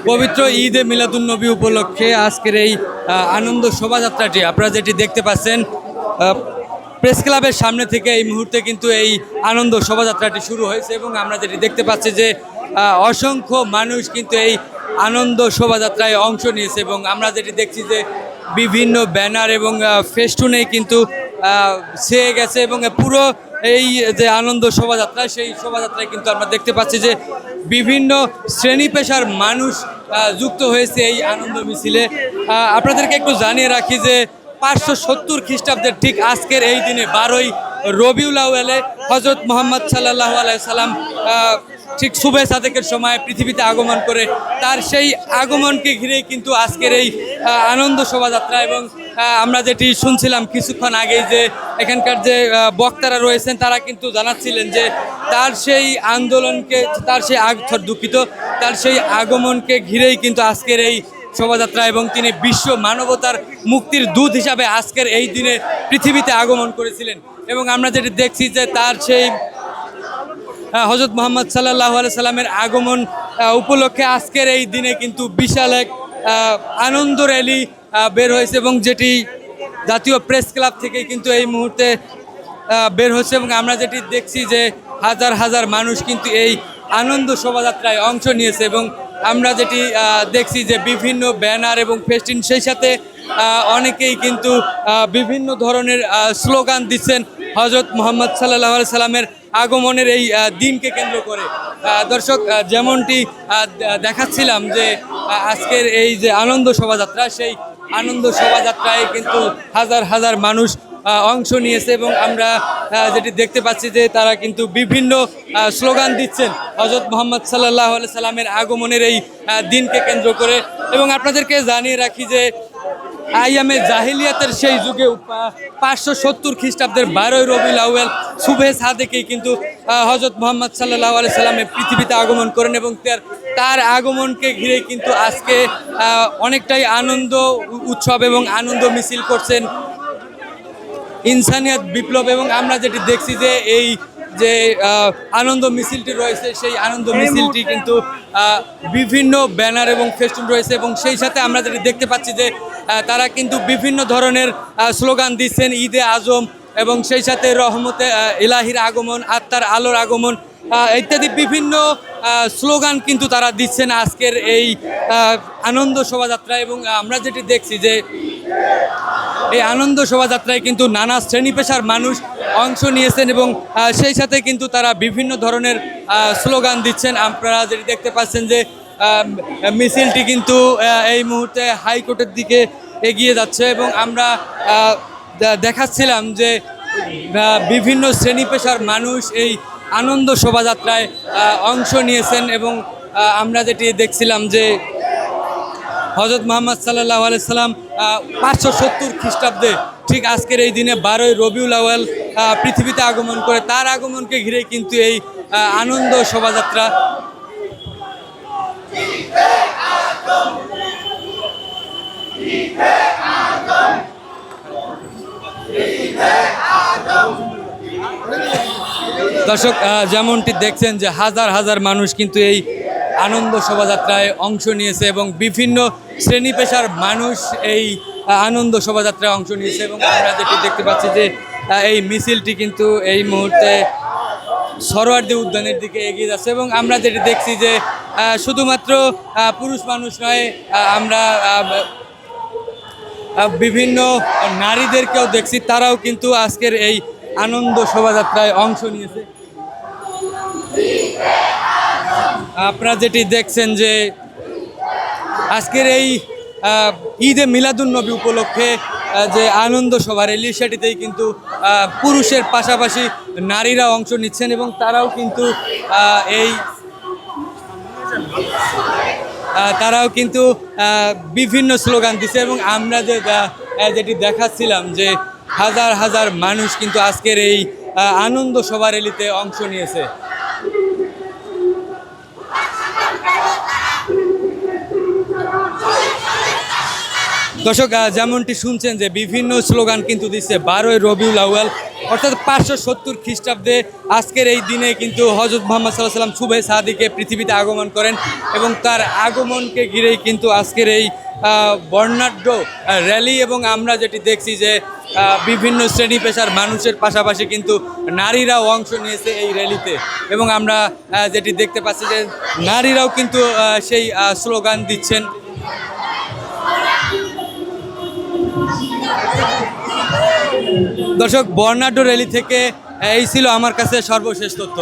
পবিত্র ঈদে মিলাদুন্নবী উপলক্ষে আজকের এই আনন্দ শোভাযাত্রাটি আপনারা যেটি দেখতে পাচ্ছেন প্রেস ক্লাবের সামনে থেকে এই মুহূর্তে কিন্তু এই আনন্দ শোভাযাত্রাটি শুরু হয়েছে এবং আমরা যেটি দেখতে পাচ্ছি যে অসংখ্য মানুষ কিন্তু এই আনন্দ শোভাযাত্রায় অংশ নিয়েছে এবং আমরা যেটি দেখছি যে বিভিন্ন ব্যানার এবং ফেস্টুনে কিন্তু ছেয়ে গেছে এবং পুরো এই যে আনন্দ শোভাযাত্রা সেই শোভাযাত্রায় কিন্তু আমরা দেখতে পাচ্ছি যে বিভিন্ন শ্রেণী পেশার মানুষ যুক্ত হয়েছে এই আনন্দ মিছিলে। আপনাদেরকে একটু জানিয়ে রাখি যে 570 খ্রিস্টাব্দের ঠিক আজকের এই দিনে 12ই রবিউল আউয়ালে হজরত মুহাম্মদ সাল্লাল্লাহু আলাইহি সাল্লাম ঠিক সুবহে সাদেকের সময় পৃথিবীতে আগমন করে তার সেই আগমনকে ঘিরেই কিন্তু আজকের এই আনন্দ শোভাযাত্রা। এবং আমরা যেটি শুনছিলাম কিছুক্ষণ আগেই যে এখানকার যে বক্তারা রয়েছেন তারা কিন্তু জানাচ্ছিলেন যে তার সেই আন্দোলনকে তার সেই আগমনকে ঘিরেই কিন্তু আজকের এই শোভাযাত্রা এবং তিনি বিশ্ব মানবতার মুক্তির দূত হিসাবে আজকের এই দিনে পৃথিবীতে আগমন করেছিলেন। এবং আমরা যেটি দেখছি যে তার সেই হজরত মুহাম্মদ সাল্লাল্লাহু আলাইহি সাল্লামের আগমন উপলক্ষে আজকের এই দিনে কিন্তু বিশাল এক আনন্দ র্যালি বের হয়েছে এবং যেটি জাতীয় প্রেস ক্লাব থেকে কিন্তু এই মুহূর্তে বের হচ্ছে এবং আমরা যেটি দেখছি যে হাজার হাজার মানুষ কিন্তু এই আনন্দ শোভাযাত্রায় অংশ নিয়েছে এবং আমরা যেটি দেখছি যে বিভিন্ন ব্যানার এবং ফেস্টিন সেই সাথে অনেকেই কিন্তু বিভিন্ন ধরনের স্লোগান দিচ্ছেন হজরত মুহাম্মদ সাল্লাল্লাহু আলাইহি সাল্লামের আগমনের এই দিনকে কেন্দ্র করে। দর্শক যেমনটি দেখাচ্ছিলাম যে আজকের এই যে আনন্দ শোভাযাত্রা সেই আনন্দ শোভাযাত্রায় কিন্তু হাজার হাজার মানুষ অংশ নিয়েছে এবং আমরা যেটি দেখতে পাচ্ছি যে তারা কিন্তু বিভিন্ন স্লোগান দিচ্ছেন হজরত মুহাম্মদ সাল্লাল্লাহু আলাইহি সাল্লামের আগমনের এই দিনকে কেন্দ্র করে। এবং আপনাদেরকে জানিয়ে রাখি যে আইয়ামে জাহিলিয়াতের সেই যুগে 570 খ্রিস্টাব্দের 12ই রবিউল আউয়াল সুবহে সাদেকেই কিন্তু হজরত মুহাম্মদ সাল্লাল্লাহু আলাইহি সাল্লামে পৃথিবীতে আগমন করেন এবং তার আগমনকে ঘিরে কিন্তু আজকে অনেকটাই আনন্দ উৎসব এবং আনন্দ মিছিল করছেন ইনসানিয়াত বিপ্লব। এবং আমরা যেটি দেখছি যে এই যে আনন্দ মিছিলটি রয়েছে সেই আনন্দ মিছিলটি কিন্তু বিভিন্ন ব্যানার এবং ফেস্টুন রয়েছে এবং সেই সাথে আমরা যেটি দেখতে পাচ্ছি যে তারা কিন্তু বিভিন্ন ধরনের স্লোগান দিচ্ছেন ঈদে আজম এবং সেই সাথে রহমতে ইলাহির আগমন, আত্মার আলোর আগমন ইত্যাদি বিভিন্ন স্লোগান কিন্তু তারা দিচ্ছেন আজকের এই আনন্দ শোভাযাত্রা। এবং আমরা যেটি দেখছি যে এই আনন্দ শোভাযাত্রায় কিন্তু নানা শ্রেণী পেশার মানুষ অংশ নিয়েছেন এবং সেই সাথে কিন্তু তারা বিভিন্ন ধরনের স্লোগান দিচ্ছেন। আপনারা যেটি দেখতে পাচ্ছেন যে মিছিলটি কিন্তু এই মুহূর্তে হাইকোর্টের দিকে এগিয়ে যাচ্ছে এবং আমরা দেখাচ্ছিলাম যে বিভিন্ন শ্রেণী পেশার মানুষ এই আনন্দ শোভাযাত্রায় অংশ নিয়েছেন এবং আমরা যেটি দেখছিলাম যে হজরত মুহাম্মদ সাল্লাল্লাহু আলাইহি সাল্লাম 570 খ্রিস্টাব্দে ঠিক আজকের এই দিনে 12ই রবিউল আউয়াল পৃথিবীতে আগমন করে তার আগমনকে ঘিরে কিন্তু এই আনন্দ শোভাযাত্রা। দর্শক যেমনটি দেখছেন যে হাজার হাজার মানুষ কিন্তু এই আনন্দ শোভাযাত্রায় অংশ নিয়েছে এবং বিভিন্ন শ্রেণী পেশার মানুষ এই আনন্দ শোভাযাত্রায় অংশ নিয়েছে এবং আমরা যেটি দেখতে পাচ্ছি যে এই মিছিলটি কিন্তু এই মুহূর্তে সরোয়ার্দী উদ্যানের দিকে এগিয়ে যাচ্ছে এবং আমরা যেটি দেখছি যে শুধুমাত্র পুরুষ মানুষ নয় আমরা বিভিন্ন নারীদেরকেও দেখছি তারাও কিন্তু আজকের এই আনন্দ শোভাযাত্রায় অংশ নিয়েছে। আপনারা যেটি দেখছেন যে আজকের এই ঈদে মিলাদুন্নবী উপলক্ষে যে আনন্দ সভা র্যালি সেটিতেই কিন্তু পুরুষের পাশাপাশি নারীরা অংশ নিচ্ছেন এবং তারাও কিন্তু বিভিন্ন স্লোগান দিচ্ছে এবং আমরা যেটি দেখাচ্ছিলাম যে হাজার হাজার মানুষ কিন্তু আজকের এই আনন্দ সভা র্যালিতে অংশ নিয়েছে। দর্শক যেমনটি শুনছেন যে বিভিন্ন স্লোগান কিন্তু দিচ্ছে 12ই রবিউল আউয়াল অর্থাৎ 570 খ্রিস্টাব্দে আজকের এই দিনে কিন্তু হযরত মুহাম্মদ সাল্লাল্লাহু আলাইহি সাল্লাম শুভে সাদিকে পৃথিবীতে আগমন করেন এবং তার আগমনকে ঘিরেই কিন্তু আজকের এই বর্ণাঢ্য র্যালি। এবং আমরা যেটি দেখছি যে বিভিন্ন শ্রেণী পেশার মানুষের পাশাপাশি কিন্তু নারীরাও অংশ নিয়েছে এই র্যালিতে এবং আমরা যেটি দেখতে পাচ্ছি যে নারীরাও কিন্তু সেই স্লোগান দিচ্ছেন। দর্শক, বর্ণাঢ্য র্যালি থেকে এই ছিল আমার কাছে সর্বশেষ তথ্য।